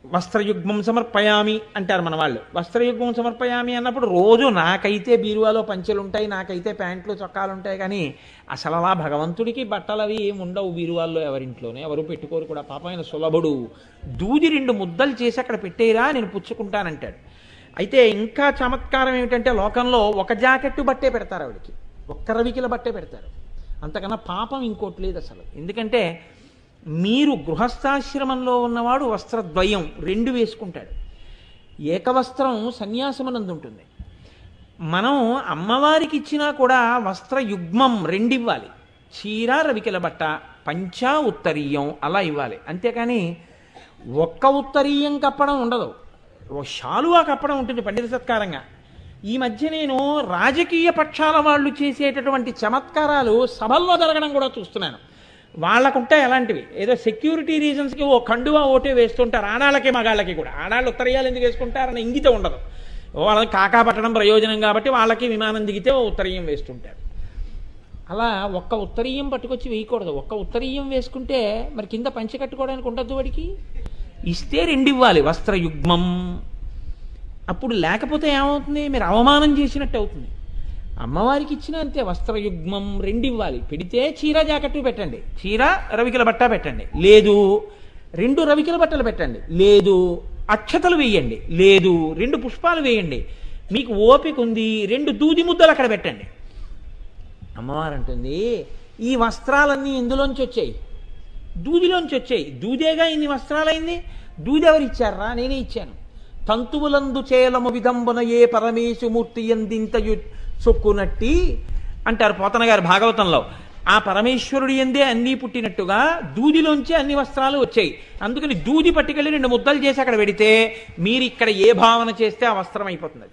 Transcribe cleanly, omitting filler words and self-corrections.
వస్త్రయుగ్మం సమర్పయామి అంటారు మన వాళ్ళు. వస్త్రయుగ్మం సమర్పయామి అన్నప్పుడు రోజు నాకైతే బీరువాలో పంచెలు ఉంటాయి, నాకైతే ప్యాంట్లు చొక్కాలు ఉంటాయి, కానీ అసలు అలా భగవంతుడికి బట్టలు అవి ఏమి ఉండవు బీరువాల్లో, ఎవరింట్లోనే ఎవరు పెట్టుకోరు కూడా. పాపం ఆయన సులభుడు. దూది 2 ముద్దలు చేసి అక్కడ పెట్టేరా, నేను పుచ్చుకుంటానంటాడు. అయితే ఇంకా చమత్కారం ఏమిటంటే లోకంలో ఒక జాకెట్టు బట్టే పెడతారు ఆవిడికి, ఒక్క రవికిల బట్టే పెడతారు. అంతకన్నా పాపం ఇంకోటి లేదు అసలు. ఎందుకంటే మీరు గృహస్థాశ్రమంలో ఉన్నవాడు వస్త్రద్వయం 2 వేసుకుంటాడు. ఏకవస్త్రం సన్యాసమనందు ఉంటుంది. మనం అమ్మవారికి ఇచ్చినా కూడా వస్త్రయుగ్మం 2 ఇవ్వాలి. చీర, రవికిల బట్ట, పంచా, ఉత్తరీయం అలా ఇవ్వాలి. అంతేకాని ఒక్క ఉత్తరీయం కప్పడం ఉండదు, శాలువా కప్పడం ఉంటుంది పండిత సత్కారంగా. ఈ మధ్య నేను రాజకీయ పక్షాల వాళ్ళు చేసేటటువంటి చమత్కారాలు సభల్లో జరగడం కూడా చూస్తున్నాను. వాళ్ళకుంటే అలాంటివి ఏదో సెక్యూరిటీ రీజన్స్కి ఓ కండువా ఓటే వేస్తుంటారు, ఆడాళ్ళకి మగాళ్ళకి కూడా. ఆడాళ్ళు ఉత్తరీయాలు ఎందుకు వేసుకుంటారని ఇంగితం ఉండదు, వాళ్ళని కాకా పట్టడం ప్రయోజనం కాబట్టి వాళ్ళకి విమానం దిగితే ఓ ఉత్తరీయం వేస్తుంటారు. అలా ఒక్క ఉత్తరీయం పట్టుకొచ్చి వేయకూడదు. ఒక్క ఉత్తరీయం వేసుకుంటే మరి కింద పంచె కట్టుకోవడానికి ఉండద్దు వాడికి. ఇస్తే 2 ఇవ్వాలి వస్త్రయుగ్మం. అప్పుడు లేకపోతే ఏమవుతుంది, మీరు అవమానం చేసినట్టు అవుతుంది. అమ్మవారికి ఇచ్చిన అంతే వస్త్రయుగ్మం 2 ఇవ్వాలి. పెడితే చీర జాకెట్టు పెట్టండి, చీర రవికిల బట్ట పెట్టండి, లేదు 2 రవికిల బట్టలు పెట్టండి, లేదు అక్షతలు వేయండి, లేదు 2 పుష్పాలు వేయండి, మీకు ఓపిక ఉంది 2 దూది ముద్దలు అక్కడ పెట్టండి. అమ్మవారు అంటుంది ఈ వస్త్రాలన్నీ ఇందులోంచి వచ్చాయి, దూదిలోంచి వచ్చాయి. దూదేగా ఇన్ని వస్త్రాలైంది, దూది ఎవరు ఇచ్చారా, నేనే ఇచ్చాను. తంతువులందు చేలము విధంబున ఏ పరమేశుమూర్తి ఎందింతయు సొక్కునట్టి అంటారు పోతన గారు భాగవతంలో. ఆ పరమేశ్వరుడి ఎందే అన్నీ పుట్టినట్టుగా దూదిలోంచి అన్ని వస్త్రాలు వచ్చాయి. అందుకని దూది పట్టుకెళ్ళి 2 ముద్దలు చేసి అక్కడ పెడితే మీరు ఇక్కడ ఏ భావన చేస్తే ఆ వస్త్రం అయిపోతుంది.